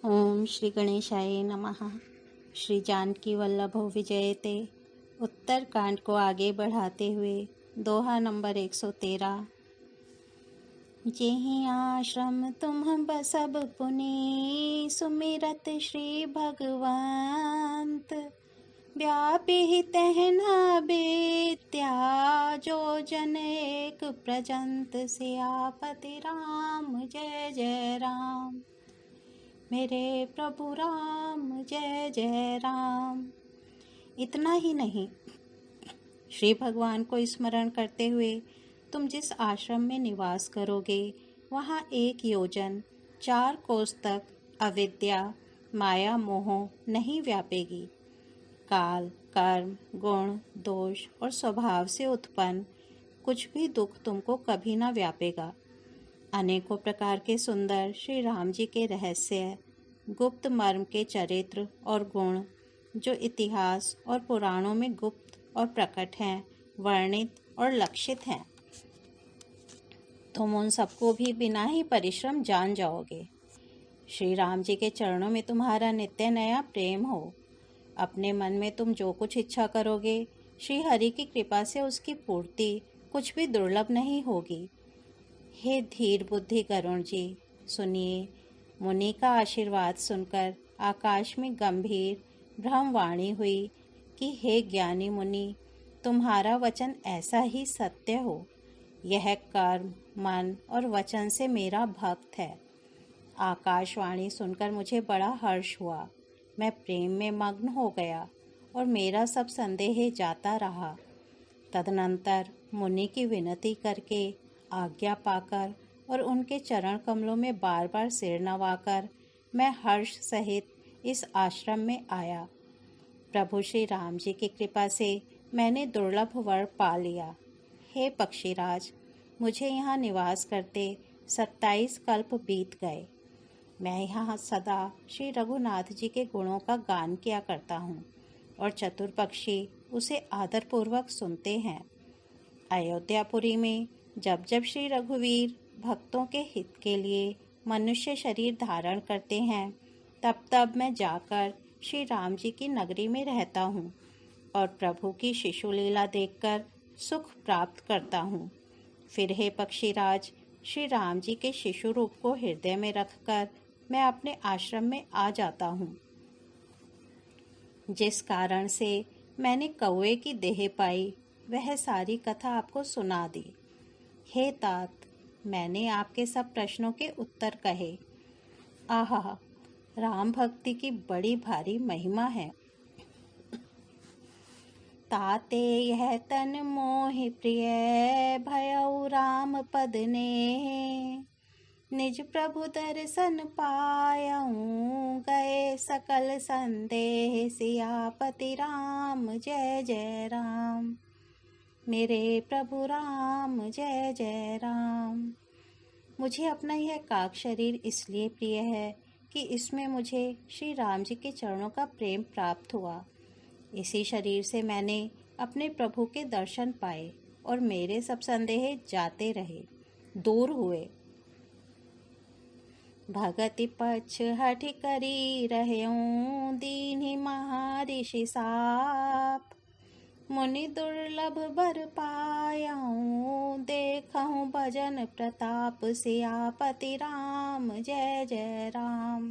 ओम श्री गणेशाय नमः। श्री जानकी वल्लभो विजयते उत्तर कांड को आगे बढ़ाते हुए दोहा नंबर 113। जेहि आश्रम तुम बसब पुनि सुमिरत श्री भगवंत व्यापी तहना बेत्या जो जन एक प्रजंत सियापति राम जय जय राम। मेरे प्रभु राम जय जय राम। इतना ही नहीं, श्री भगवान को स्मरण करते हुए तुम जिस आश्रम में निवास करोगे वहाँ 1 योजन 4 कोस तक अविद्या माया मोह नहीं व्यापेगी। काल कर्म गुण दोष और स्वभाव से उत्पन्न कुछ भी दुख तुमको कभी ना व्यापेगा। अनेकों प्रकार के सुंदर श्री राम जी के रहस्य, गुप्त मर्म के चरित्र और गुण जो इतिहास और पुराणों में गुप्त और प्रकट हैं, वर्णित और लक्षित हैं, तुम उन सबको भी बिना ही परिश्रम जान जाओगे। श्री राम जी के चरणों में तुम्हारा नित्य नया प्रेम हो। अपने मन में तुम जो कुछ इच्छा करोगे, श्री हरि की कृपा से उसकी पूर्ति कुछ भी दुर्लभ नहीं होगी। हे धीर बुद्धि गरुण जी, सुनिए। मुनि का आशीर्वाद सुनकर आकाश में गंभीर ब्रह्मवाणी हुई कि हे ज्ञानी मुनि, तुम्हारा वचन ऐसा ही सत्य हो। यह कर्म मन और वचन से मेरा भक्त है। आकाशवाणी सुनकर मुझे बड़ा हर्ष हुआ। मैं प्रेम में मग्न हो गया और मेरा सब संदेह जाता रहा। तदनंतर मुनि की विनती करके आज्ञा पाकर और उनके चरण कमलों में बार बार सिर नवाकर मैं हर्ष सहित इस आश्रम में आया। प्रभु श्री राम जी की कृपा से मैंने दुर्लभ वर पा लिया। हे पक्षीराज, मुझे यहाँ निवास करते 27 कल्प बीत गए। मैं यहाँ सदा श्री रघुनाथ जी के गुणों का गान किया करता हूँ और चतुर पक्षी उसे आदरपूर्वक सुनते हैं। अयोध्यापुरी में जब जब श्री रघुवीर भक्तों के हित के लिए मनुष्य शरीर धारण करते हैं, तब तब मैं जाकर श्री राम जी की नगरी में रहता हूँ और प्रभु की शिशु लीला देखकर सुख प्राप्त करता हूँ। फिर हे पक्षीराज, श्री राम जी के शिशु रूप को हृदय में रखकर मैं अपने आश्रम में आ जाता हूँ। जिस कारण से मैंने कौवे की देह पाई, वह सारी कथा आपको सुना दी। हे तात, मैंने आपके सब प्रश्नों के उत्तर कहे। आहा, राम भक्ति की बड़ी भारी महिमा है। ताते यह तन मोहि प्रिय भयउ राम पद ने, निज प्रभु दर्शन पायऊं गए सकल संदेह सियापति राम जय जय राम। मेरे प्रभु राम जय जय राम। मुझे अपना यह काक शरीर इसलिए प्रिय है कि इसमें मुझे श्री राम जी के चरणों का प्रेम प्राप्त हुआ। इसी शरीर से मैंने अपने प्रभु के दर्शन पाए और मेरे सब संदेह जाते रहे, दूर हुए। भगति पक्ष हठ करी रहऊं दीन्हि महर्षि साप, मुनि दुर्लभ बर पायऊं देखऊं भजन प्रताप सियापति राम जय जय राम।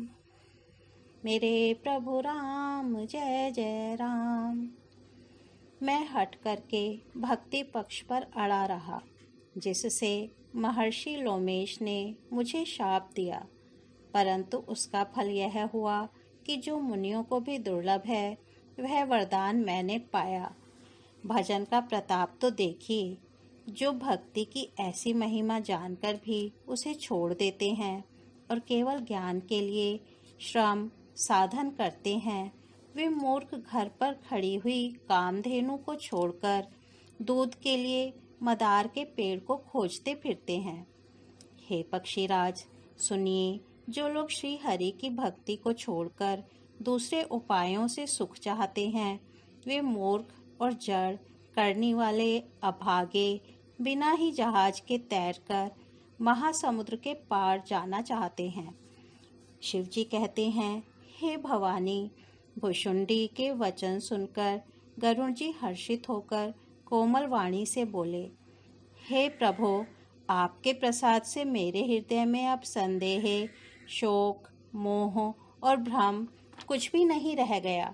मेरे प्रभु राम जय जय राम। मैं हट करके भक्ति पक्ष पर अड़ा रहा, जिससे महर्षि लोमेश ने मुझे शाप दिया, परंतु उसका फल यह हुआ कि जो मुनियों को भी दुर्लभ है, वह वरदान मैंने पाया। भजन का प्रताप तो देखिए, जो भक्ति की ऐसी महिमा जानकर भी उसे छोड़ देते हैं और केवल ज्ञान के लिए श्रम साधन करते हैं, वे मूर्ख घर पर खड़ी हुई कामधेनु को छोड़कर दूध के लिए मदार के पेड़ को खोजते फिरते हैं। हे पक्षीराज, सुनिए। जो लोग श्री हरि की भक्ति को छोड़कर दूसरे उपायों से सुख चाहते हैं, वे मूर्ख और जड़ करने वाले अभागे बिना ही जहाज के तैरकर महासमुद्र के पार जाना चाहते हैं। शिव जी कहते हैं, हे भवानी। भुशुंडी के वचन सुनकर गरुड़ जी हर्षित होकर कोमल वाणी से बोले, हे प्रभो, आपके प्रसाद से मेरे हृदय में अब संदेह, शोक, मोह और भ्रम कुछ भी नहीं रह गया।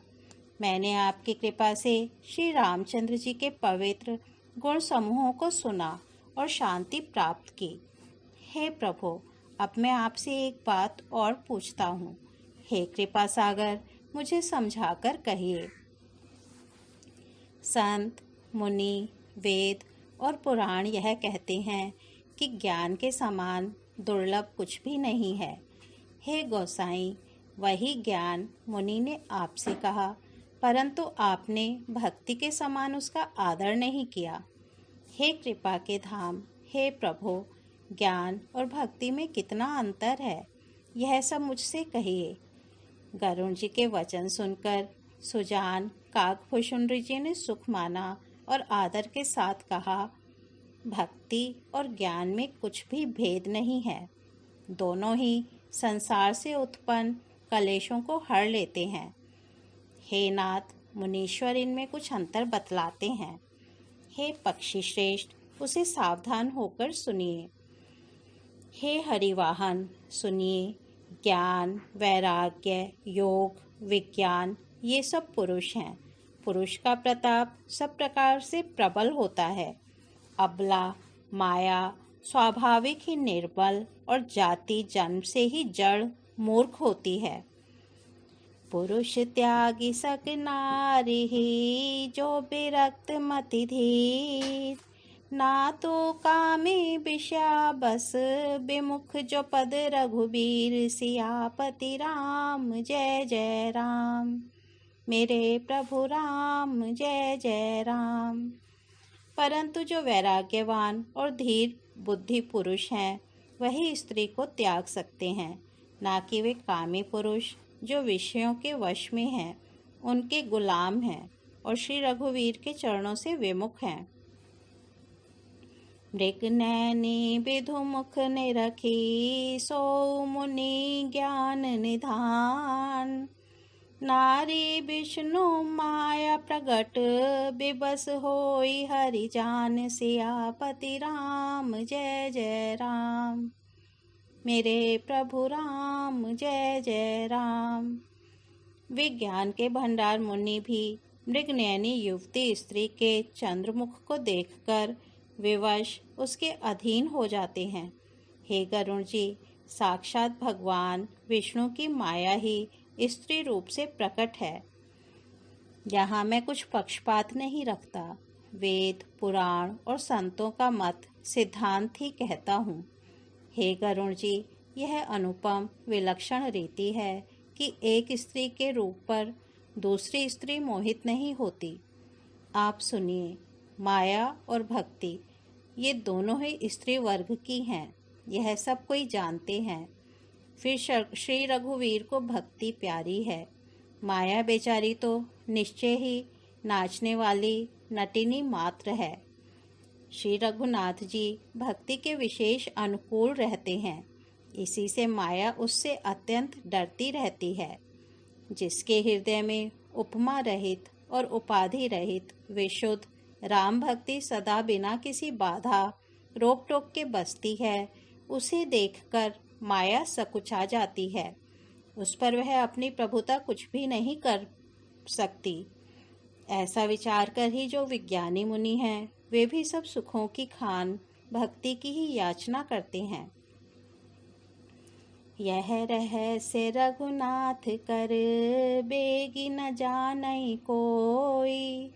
मैंने आपकी कृपा से श्री रामचंद्र जी के पवित्र गुण समूहों को सुना और शांति प्राप्त की। हे प्रभु, अब मैं आपसे एक बात और पूछता हूँ। हे कृपा सागर, मुझे समझाकर कहिए। संत, मुनि, वेद और पुराण यह कहते हैं कि ज्ञान के समान दुर्लभ कुछ भी नहीं है। हे गोसाई, वही ज्ञान मुनि ने आपसे कहा, परंतु आपने भक्ति के समान उसका आदर नहीं किया। हे कृपा के धाम, हे प्रभु, ज्ञान और भक्ति में कितना अंतर है, यह सब मुझसे कहिए। गरुड़ जी के वचन सुनकर सुजान काकभूषुंड जी ने सुख माना और आदर के साथ कहा, भक्ति और ज्ञान में कुछ भी भेद नहीं है। दोनों ही संसार से उत्पन्न कलेशों को हर लेते हैं। हे नाथ, मुनीश्वर इनमें कुछ अंतर बतलाते हैं। हे पक्षी श्रेष्ठ, उसे सावधान होकर सुनिए। हे हरिवाहन, सुनिए। ज्ञान, वैराग्य, योग, विज्ञान, ये सब पुरुष हैं। पुरुष का प्रताप सब प्रकार से प्रबल होता है। अबला, माया स्वाभाविक ही निर्बल और जाति जन्म से ही जड़ मूर्ख होती है। पुरुष त्यागी सक नारी ही, जो विरक्त मति धीर। ना तो कामी विषया बस, विमुख जो पद रघुबीर। सियापति राम जय जय राम, मेरे प्रभु राम जय जय राम। परंतु जो वैराग्यवान और धीर बुद्धि पुरुष हैं, वही स्त्री को त्याग सकते हैं, ना कि वे कामी पुरुष जो विषयों के वश में हैं, उनके गुलाम हैं और श्री रघुवीर के चरणों से विमुख हैं। मृग नैनी विधु मुख निरखी, सो मुनि ज्ञान निधान। नारी विष्णु माया प्रगट, बिबस होई हरि जान। सियापति राम जय जय राम, मेरे प्रभु राम जय जय राम। विज्ञान के भंडार मुनि भी मृगनयनी युवती स्त्री के चंद्रमुख को देखकर विवश उसके अधीन हो जाते हैं। हे गरुड़ जी, साक्षात भगवान विष्णु की माया ही स्त्री रूप से प्रकट है। यहाँ मैं कुछ पक्षपात नहीं रखता। वेद, पुराण और संतों का मत सिद्धांत ही कहता हूँ। हे गरुड़ जी, यह अनुपम विलक्षण रीति है कि एक स्त्री के रूप पर दूसरी स्त्री मोहित नहीं होती। आप सुनिए, माया और भक्ति ये दोनों ही स्त्री वर्ग की हैं, यह सब कोई जानते हैं। फिर श्री रघुवीर को भक्ति प्यारी है। माया बेचारी तो निश्चय ही नाचने वाली नटिनी मात्र है। श्री रघुनाथ जी भक्ति के विशेष अनुकूल रहते हैं, इसी से माया उससे अत्यंत डरती रहती है। जिसके हृदय में उपमा रहित और उपाधि रहित विशुद्ध राम भक्ति सदा बिना किसी बाधा रोक टोक के बसती है, उसे देखकर माया सकुचा जाती है। उस पर वह अपनी प्रभुता कुछ भी नहीं कर सकती। ऐसा विचार कर ही जो विज्ञानी मुनि हैं, वे भी सब सुखों की खान भक्ति की ही याचना करते हैं। यह रहस्य रघुनाथ कर, बेगी न जानई कोई।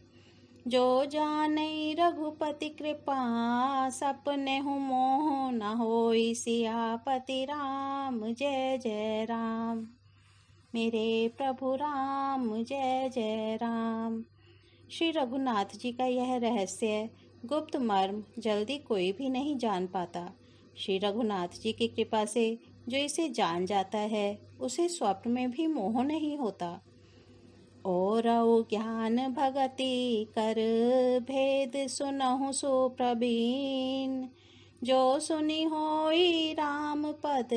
जो जानई रघुपति कृपा, सपने हूँ मोह न होई। सियापति राम जय जय राम, मेरे प्रभु राम जय जय राम। श्री रघुनाथ जी का यह रहस्य गुप्त मर्म जल्दी कोई भी नहीं जान पाता। श्री रघुनाथ जी की कृपा से जो इसे जान जाता है, उसे स्वप्न में भी मोह नहीं होता। और ज्ञान भगति कर, भेद सुनहु सुप्रवीण। जो सुनी होई राम पद,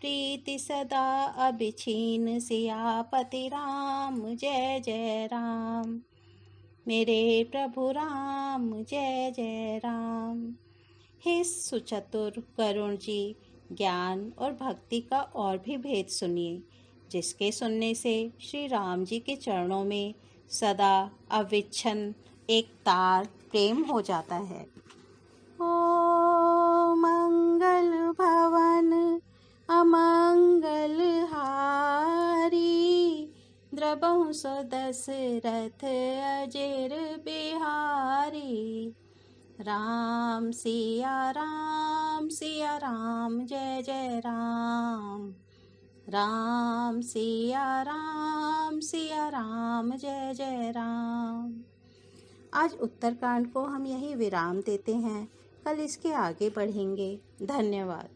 प्रीति सदा अभिछीन सियापति राम। जय जय राम मेरे प्रभु राम, जय जय राम। हे सुचतुर करुण जी, ज्ञान और भक्ति का और भी भेद सुनिए, जिसके सुनने से श्री राम जी के चरणों में सदा अविच्छिन्न एक तार प्रेम हो जाता है। ओ मंगल भवन अमंगल हारी, द्रबहु सो दशरथ अजेर बिहारी। राम सिया राम जय जय राम। राम सिया राम जय जय राम। आज उत्तरकांड को हम यही विराम देते हैं, कल इसके आगे बढ़ेंगे। धन्यवाद।